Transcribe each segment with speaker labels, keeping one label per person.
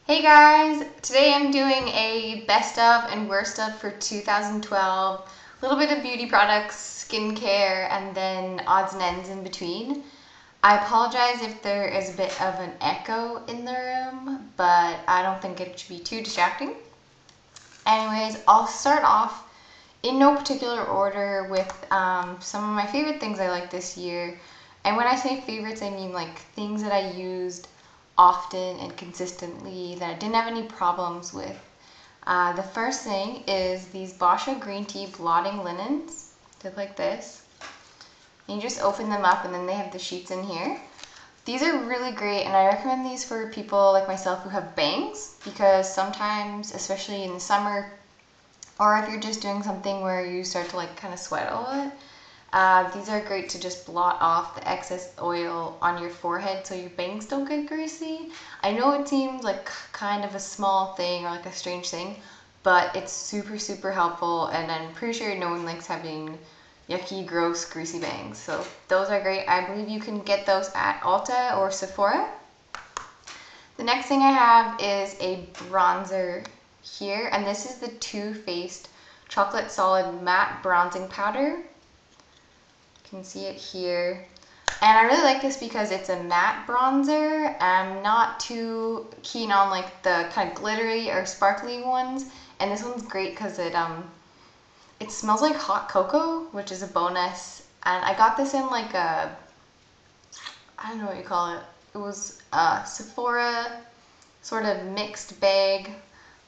Speaker 1: Hey guys, today I'm doing a best of and worst of for 2012, a little bit of beauty products, skincare, and then odds and ends in between. I apologize if there is a bit of an echo in the room, but I don't think it should be too distracting. Anyways, I'll start off in no particular order with some of my favorite things I like this year. And when I say favorites, I mean like things that I used often and consistently that I didn't have any problems with. The first thing is these Boscia Green Tea Blotting Linens. They look like this. And you just open them up and then they have the sheets in here. These are really great and I recommend these for people like myself who have bangs because sometimes, especially in the summer, or if you're just doing something where you start to like kind of sweat a lot, these are great to just blot off the excess oil on your forehead so your bangs don't get greasy. I know it seems like kind of a small thing or like a strange thing, but it's super helpful and I'm pretty sure no one likes having yucky, gross, greasy bangs. So those are great. I believe you can get those at Ulta or Sephora. The next thing I have is a bronzer here, and this is the Too Faced Chocolate Solid Matte Bronzing Powder. You can see it here. And I really like this because it's a matte bronzer. I'm not too keen on like the kind of glittery or sparkly ones. And this one's great because it smells like hot cocoa, which is a bonus. And I got this in like a, I don't know what you call it. It was a Sephora sort of mixed bag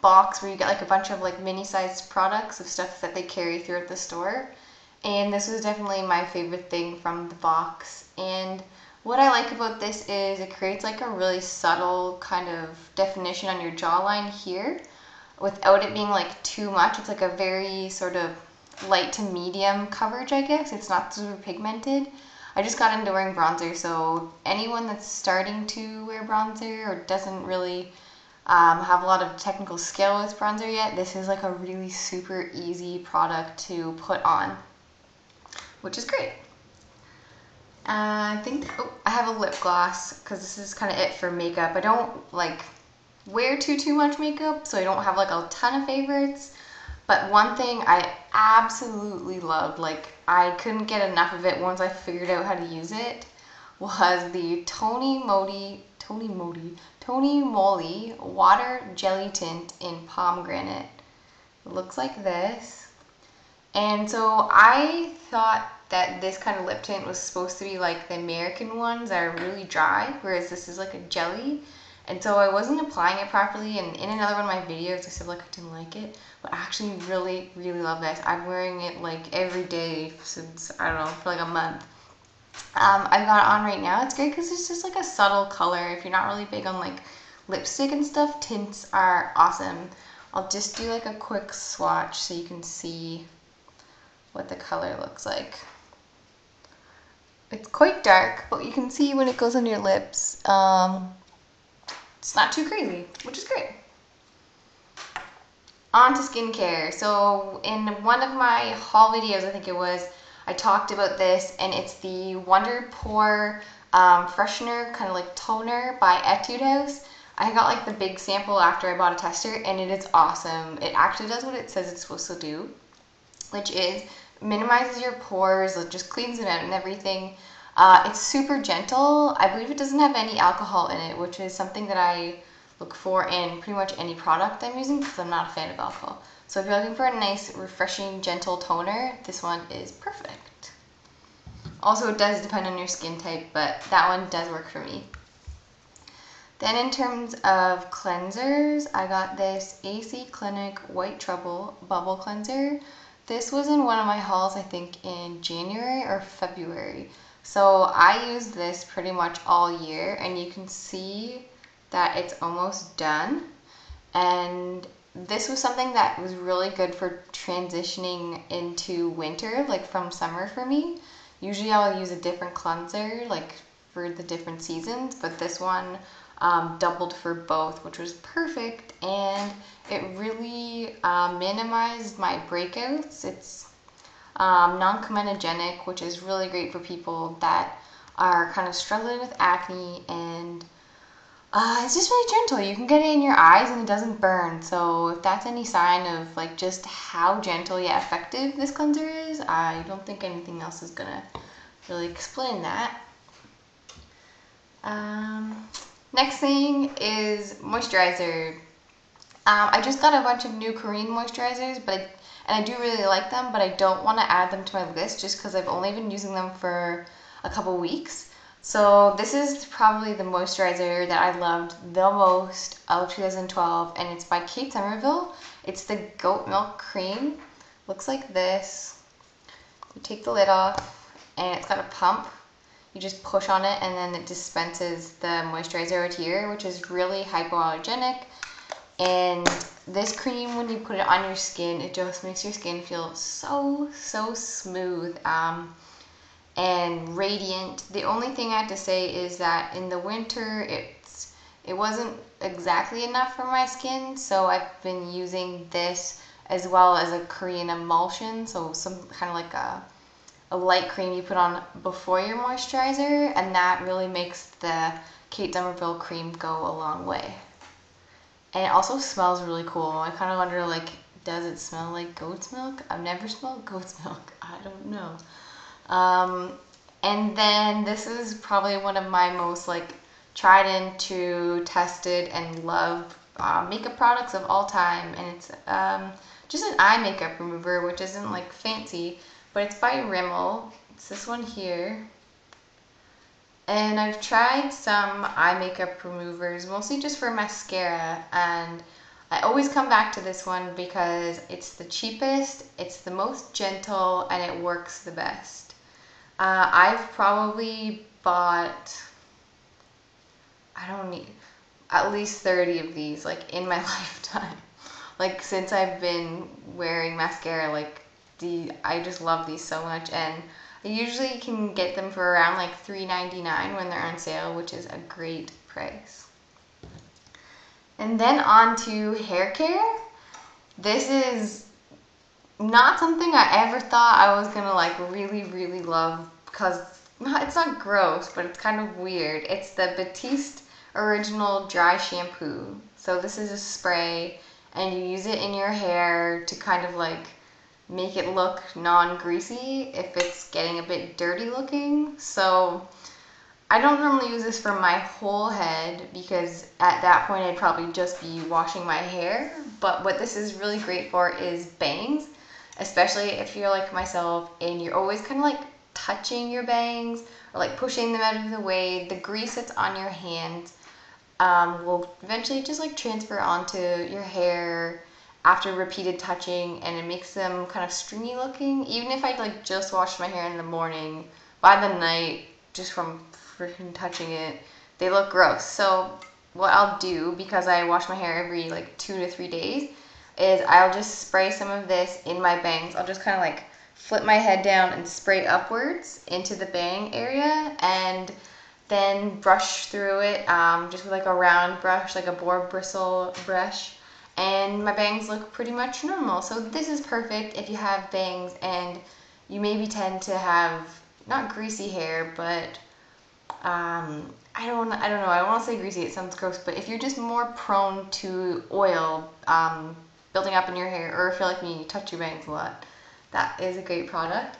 Speaker 1: box where you get like a bunch of like mini-sized products of stuff that they carry throughout the store. And this was definitely my favorite thing from the box. And what I like about this is it creates like a really subtle kind of definition on your jawline here without it being like too much. It's like a very sort of light to medium coverage, I guess. It's not super pigmented. I just got into wearing bronzer, so anyone that's starting to wear bronzer or doesn't really have a lot of technical skill with bronzer yet, this is like a really super easy product to put on, which is great. I think, I have a lip gloss because this is kind of it for makeup. I don't like wear too much makeup, so I don't have like a ton of favorites. But one thing I absolutely loved, like I couldn't get enough of it once I figured out how to use it, was the Tony Moly Water Jelly Tint in Pomegranate. It looks like this. And so I thought that this kind of lip tint was supposed to be like the American ones that are really dry, whereas this is like a jelly. And so I wasn't applying it properly, and in another one of my videos I said like I didn't like it, but I actually really love this. I'm wearing it like every day since, I don't know, for like a month. I've got it on right now. It's great because it's just like a subtle color. If you're not really big on like lipstick and stuff, tints are awesome. I'll just do like a quick swatch so you can see what the color looks like. It's quite dark, but you can see when it goes on your lips, it's not too crazy, which is great. On to skincare. So in one of my haul videos, I think it was, I talked about this, and it's the Wonder Pore Freshener, kind of like toner by Etude House. I got like the big sample after I bought a tester, and it is awesome. It actually does what it says it's supposed to do, which is minimizes your pores, it just cleans them out and everything. It's super gentle. I believe it doesn't have any alcohol in it, which is something that I look for in pretty much any product I'm using because I'm not a fan of alcohol. So if you're looking for a nice, refreshing, gentle toner, this one is perfect. Also, it does depend on your skin type, but that one does work for me. Then in terms of cleansers, I got this AC Clinic White Trouble Bubble Cleanser. This was in one of my hauls, I think in January or February. So I used this pretty much all year, and you can see that it's almost done. And this was something that was really good for transitioning into winter, like from summer for me. Usually I'll use a different cleanser like for the different seasons, but this one doubled for both, which was perfect, and it really minimized my breakouts. It's non-comedogenic, which is really great for people that are kind of struggling with acne and It's just really gentle. You can get it in your eyes and it doesn't burn. So if that's any sign of like just how gentle yet effective this cleanser is, I don't think anything else is gonna really explain that. Next thing is moisturizer. I just got a bunch of new Korean moisturizers, and I do really like them, but I don't want to add them to my list just because I've only been using them for a couple weeks. So this is probably the moisturizer that I loved the most of 2012, and it's by Kate Somerville. It's the goat milk cream. Looks like this. You take the lid off, and it's got a pump. You just push on it, and then it dispenses the moisturizer out here, which is really hypoallergenic. And this cream, when you put it on your skin, it just makes your skin feel so smooth and radiant. The only thing I have to say is that in the winter, it wasn't exactly enough for my skin, so I've been using this as well as a Korean emulsion, so some kind of like a light cream you put on before your moisturizer, and that really makes the Kate Somerville cream go a long way. And it also smells really cool. I kind of wonder, like, does it smell like goat's milk? I've never smelled goat's milk. I don't know. And then this is probably one of my most, like, tried into, tested, and loved makeup products of all time. And it's just an eye makeup remover, which isn't, like, fancy. But it's by Rimmel. It's this one here. And I've tried some eye makeup removers, mostly just for mascara, and I always come back to this one because it's the cheapest, it's the most gentle, and it works the best. I've probably bought, at least 30 of these, like, in my lifetime. Like, since I've been wearing mascara, like, I just love these so much, and I usually can get them for around like $3.99 when they're on sale, which is a great price. And then on to hair care. This is not something I ever thought I was gonna like really love, because it's not gross, but it's kind of weird. It's the Battiste Original Dry Shampoo. So this is a spray, and you use it in your hair to kind of like make it look non-greasy if it's getting a bit dirty looking. So I don't normally use this for my whole head because at that point I'd probably just be washing my hair. But what this is really great for is bangs, especially if you're like myself and you're always kind of like touching your bangs or like pushing them out of the way. The grease that's on your hands will eventually just like transfer onto your hair after repeated touching, and it makes them kind of stringy looking. Even if I like just wash my hair in the morning, by the night, just from freaking touching it, they look gross. So what I'll do, because I wash my hair every like 2 to 3 days, is I'll just spray some of this in my bangs. I'll just kind of like flip my head down and spray upwards into the bang area, and then brush through it just with like a round brush, like a boar bristle brush. And my bangs look pretty much normal. So this is perfect if you have bangs and you maybe tend to have not greasy hair, but I don't know. I don't want to say greasy. It sounds gross, but if you're just more prone to oil building up in your hair, or if you're like me, you touch your bangs a lot, that is a great product.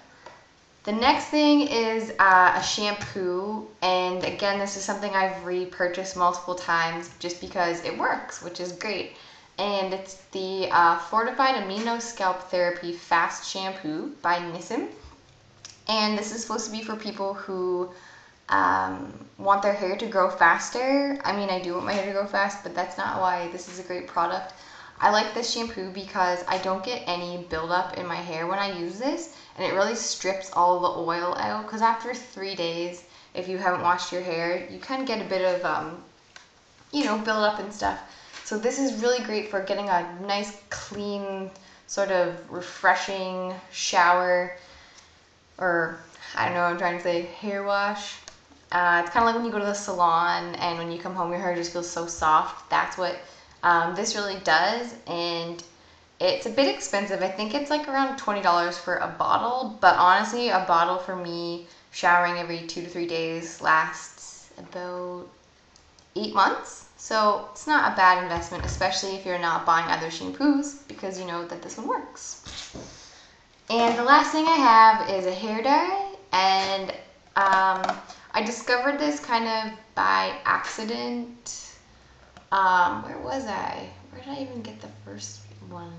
Speaker 1: The next thing is a shampoo, and again, this is something I've repurchased multiple times just because it works, which is great. And it's the Fortified Amino Scalp Therapy Fast Shampoo by Nesn. And this is supposed to be for people who want their hair to grow faster. I mean, I do want my hair to grow fast, but that's not why this is a great product. I like this shampoo because I don't get any buildup in my hair when I use this, and it really strips all the oil out, because after 3 days, if you haven't washed your hair, you kind of get a bit of, buildup and stuff. So this is really great for getting a nice, clean, sort of refreshing shower, or I don't know what I'm trying to say, hair wash. It's kind of like when you go to the salon and when you come home your hair just feels so soft. That's what this really does, and it's a bit expensive. I think it's like around $20 for a bottle, but honestly, a bottle for me showering every 2 to 3 days lasts about 8 months. So it's not a bad investment, especially if you're not buying other shampoos, because you know that this one works. And the last thing I have is a hair dye, and I discovered this kind of by accident. Where was I? Where did I even get the first one?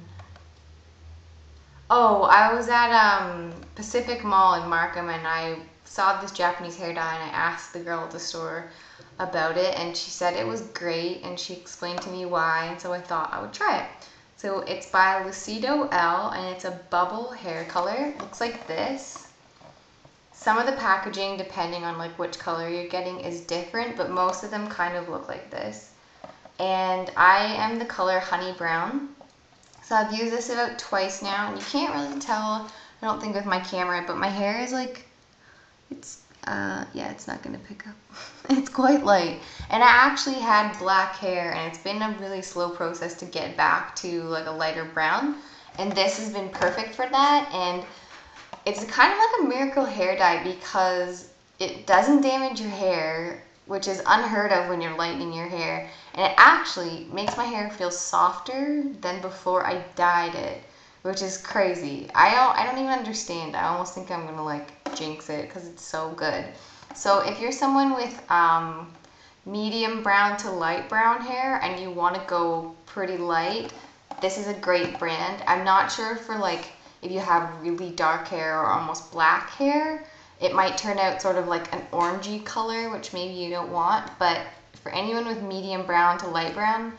Speaker 1: Oh, I was at Pacific Mall in Markham, and I saw this Japanese hair dye, and I asked the girl at the store about it, and she said it was great, and she explained to me why, and so I thought I would try it. So it's by Doel, and it's a bubble hair color. It looks like this. Some of the packaging, depending on like which color you're getting, is different, but most of them kind of look like this. And I am the color Honey Brown. So I've used this about twice now, and you can't really tell, I don't think, with my camera, but my hair is like, yeah, it's not gonna pick up. It's quite light. And I actually had black hair, and it's been a really slow process to get back to like a lighter brown. And this has been perfect for that, and it's kind of like a miracle hair dye because it doesn't damage your hair, which is unheard of when you're lightening your hair. And it actually makes my hair feel softer than before I dyed it, which is crazy. I don't even understand. I almost think I'm gonna like jinx it because it's so good. So if you're someone with medium brown to light brown hair and you want to go pretty light, this is a great brand. I'm not sure for like if you have really dark hair or almost black hair, it might turn out sort of like an orangey color, which maybe you don't want, but for anyone with medium brown to light brown,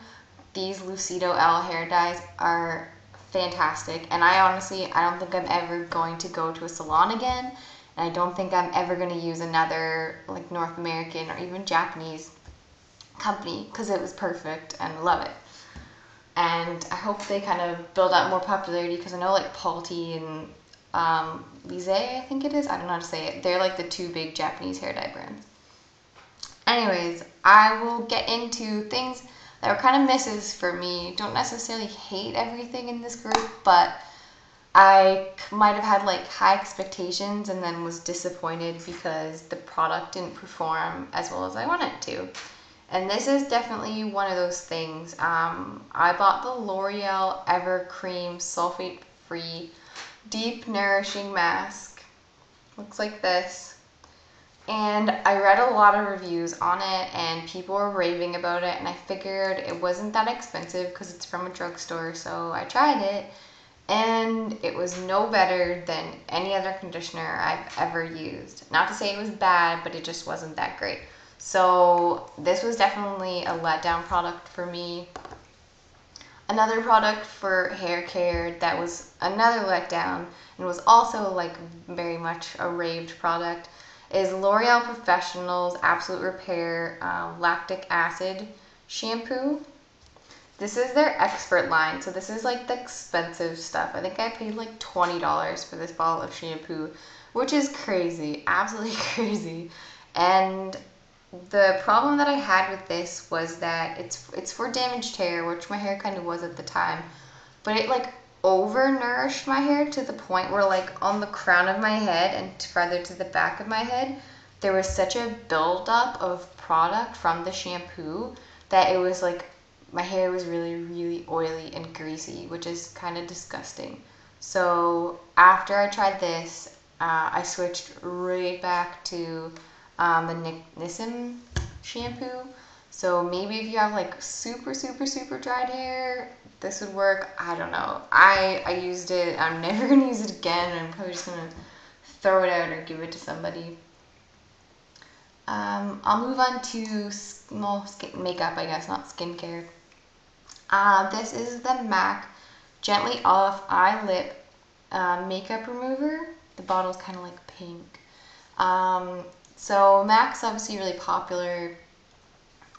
Speaker 1: these Doel hair dyes are fantastic. And I honestly, I don't think I'm ever going to go to a salon again, and I don't think I'm ever going to use another like North American or even Japanese company because it was perfect and I love it. And I hope they kind of build up more popularity because I know like Palti and Lise, I think it is, I don't know how to say it, they're like the two big Japanese hair dye brands. Anyways, I will get into things that were kind of misses for me. Don't necessarily hate everything in this group, but I might have had like high expectations and then was disappointed because the product didn't perform as well as I wanted it to. And this is definitely one of those things. I bought the L'Oreal Evercream Sulfate-Free Deep Nourishing Mask. Looks like this. And I read a lot of reviews on it, and people were raving about it, and I figured it wasn't that expensive because it's from a drugstore, so I tried it, and it was no better than any other conditioner I've ever used. Not to say it was bad, but it just wasn't that great. So this was definitely a letdown product for me. Another product for hair care that was another letdown and was also like very much a raved product is L'Oreal Professional's Absolute Repair Lactic Acid Shampoo. This is their expert line, so this is like the expensive stuff. I think I paid like $20 for this bottle of shampoo, which is crazy, absolutely crazy. And the problem that I had with this was that it's for damaged hair, which my hair kind of was at the time, but it like overnourished my hair to the point where like on the crown of my head and further to the back of my head, there was such a buildup of product from the shampoo that it was like my hair was really, really oily and greasy, which is kind of disgusting. So after I tried this, I switched right back to the Nesn shampoo. So maybe if you have like super, super, super dried hair, this would work. I don't know. I used it. I'm never going to use it again. I'm probably just going to throw it out or give it to somebody. I'll move on to makeup, I guess, not skincare. This is the MAC Gently Off Eye Lip Makeup Remover. The bottle's kind of like pink. So MAC's obviously really popular,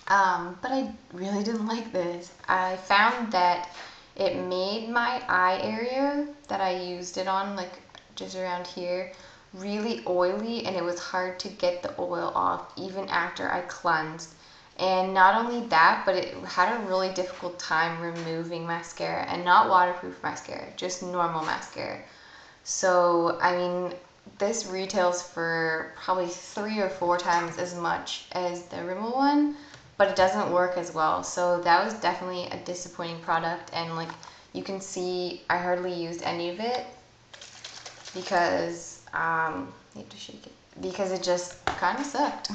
Speaker 1: but I really didn't like this. I found that it made my eye area that I used it on, like just around here, really oily, and it was hard to get the oil off even after I cleansed. And not only that, but it had a really difficult time removing mascara, and not waterproof mascara, just normal mascara. So, I mean, this retails for probably 3 or 4 times as much as the Rimmel one, but it doesn't work as well. So that was definitely a disappointing product, and like you can see I hardly used any of it because need to shake it because it just kind of sucked.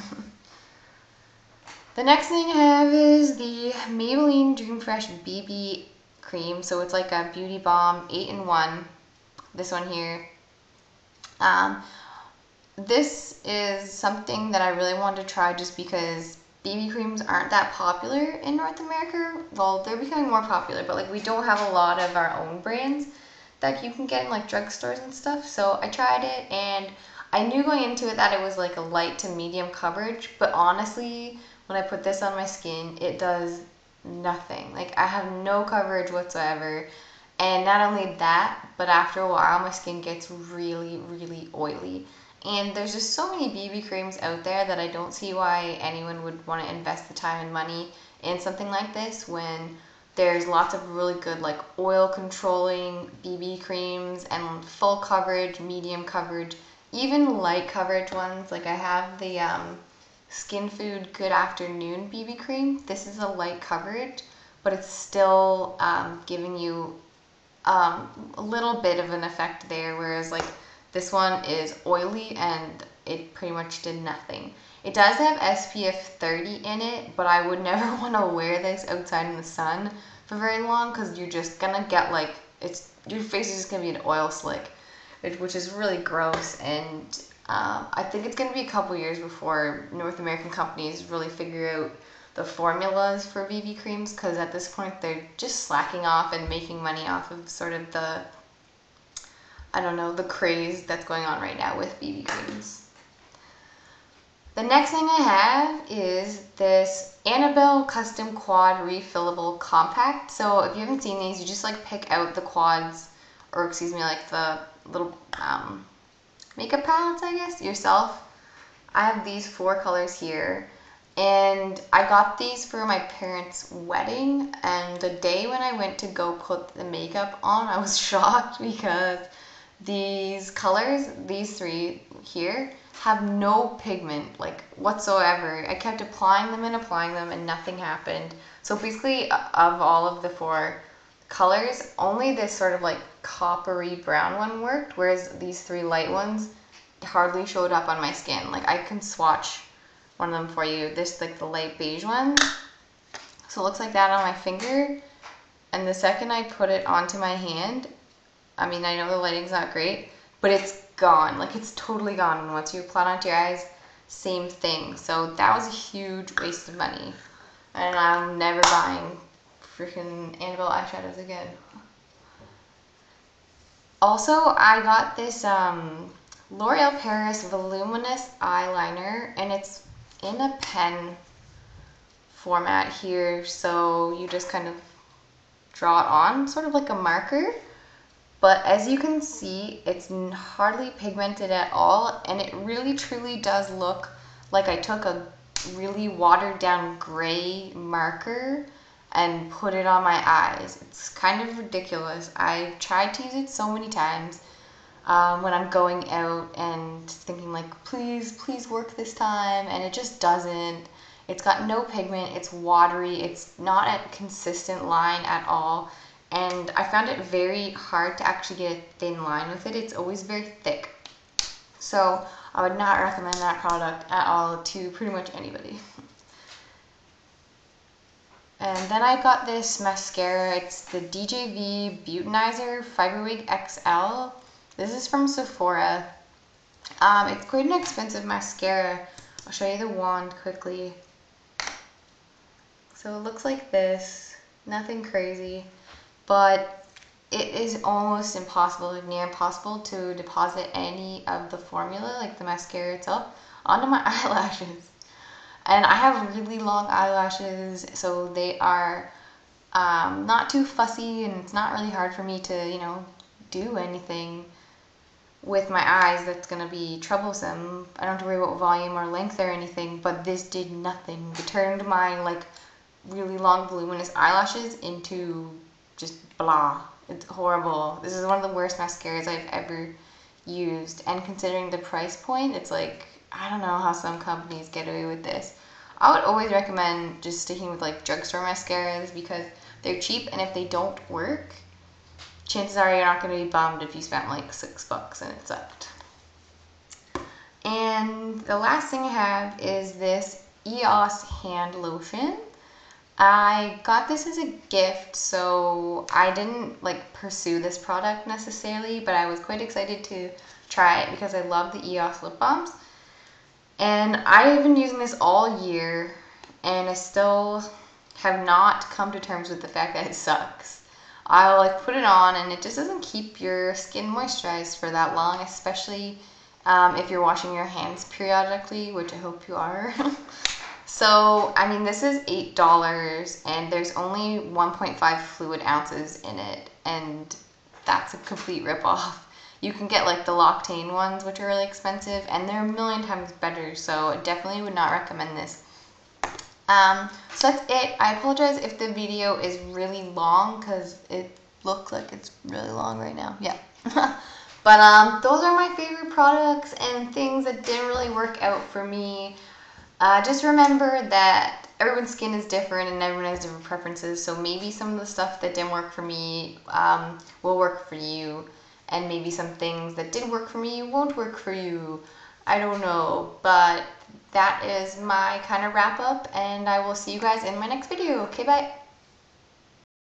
Speaker 1: The next thing I have is the Maybelline Dream Fresh BB cream. So it's like a beauty balm 8-in-1. This one here. This is something that I really wanted to try just because BB creams aren't that popular in North America. Well, they're becoming more popular, but like we don't have a lot of our own brands that you can get in like drugstores and stuff. So I tried it, and I knew going into it that it was like a light to medium coverage, but honestly, when I put this on my skin, it does nothing. Like I have no coverage whatsoever. And not only that, but after a while my skin gets really, really oily. And there's just so many BB creams out there that I don't see why anyone would want to invest the time and money in something like this when there's lots of really good like oil controlling BB creams and full coverage, medium coverage, even light coverage ones. Like I have the Skin Food Good Afternoon BB cream. This is a light coverage, but it's still giving you a little bit of an effect there, whereas like this one is oily and it pretty much did nothing. It does have SPF 30 in it, but I would never want to wear this outside in the sun for very long because you're just gonna get like, your face is just gonna be an oil slick, which is really gross. And I think it's gonna be a couple years before North American companies really figure out the formulas for BB creams, because at this point they're just slacking off and making money off of sort of the, I don't know, the craze that's going on right now with BB creams. The next thing I have is this Annabelle Custom Quad Refillable Compact. So if you haven't seen these, you just like pick out the quads, or excuse me, like the little makeup palettes, I guess, yourself. I have these 4 colors here. And I got these for my parents' wedding, and the day when I went to go put the makeup on, I was shocked because these colors, these 3 here, have no pigment like whatsoever. I kept applying them and nothing happened. So basically, of all of the 4 colors, only this sort of like coppery brown one worked, whereas these 3 light ones hardly showed up on my skin. Like I can swatch one of them for you. This like the light beige one. So it looks like that on my finger. And the second I put it onto my hand, I mean, I know the lighting's not great, but it's gone. Like it's totally gone. And once you apply it onto your eyes, same thing. So that was a huge waste of money. And I'm never buying freaking Annabelle eyeshadows again. Also, I got this L'Oreal Paris Voluminous eyeliner, and it's in a pen format here, so you just kind of draw it on, sort of like a marker. But as you can see, it's hardly pigmented at all, and it really truly does look like I took a really watered down gray marker and put it on my eyes. It's kind of ridiculous. I've tried to use it so many times when I'm going out and thinking like, please work this time, and it just doesn't. It's got no pigment, it's watery, it's not a consistent line at all, and I found it very hard to actually get a thin line with it. It's always very thick. So I would not recommend that product at all to pretty much anybody. And then I got this mascara. It's the DJV Beautinizer Fiberwig XL. This is from Sephora. It's quite an expensive mascara. I'll show you the wand quickly. So it looks like this. Nothing crazy. But it is almost impossible, like near impossible, to deposit any of the formula, like the mascara itself, onto my eyelashes. And I have really long eyelashes, so they are not too fussy, and it's not really hard for me to, you know, do anything with my eyes that's going to be troublesome. I don't have to worry about volume or length or anything, but this did nothing. It turned my, like, really long voluminous eyelashes into just blah. It's horrible. This is one of the worst mascaras I've ever used, and considering the price point, it's like, I don't know how some companies get away with this. I would always recommend just sticking with like drugstore mascaras because they're cheap, and if they don't work, chances are you're not going to be bummed if you spent like $6 and it sucked. And the last thing I have is this EOS hand lotion. I got this as a gift, so I didn't like pursue this product necessarily, but I was quite excited to try it because I love the EOS lip balms. And I have been using this all year, and I still have not come to terms with the fact that it sucks. I'll like put it on and it just doesn't keep your skin moisturized for that long, especially if you're washing your hands periodically, which I hope you are. So, I mean, this is $8 and there's only 1.5 fluid ounces in it, and that's a complete ripoff. You can get like the L'Occitane ones, which are really expensive, and they're a million times better, so I definitely would not recommend this. So that's it. I apologize if the video is really long because it looks like it's really long right now. Yeah. But those are my favorite products and things that didn't really work out for me. Just remember that everyone's skin is different and everyone has different preferences, so maybe some of the stuff that didn't work for me will work for you, and maybe some things that did work for me won't work for you. I don't know, but that is my kind of wrap up, and I will see you guys in my next video. Okay, bye.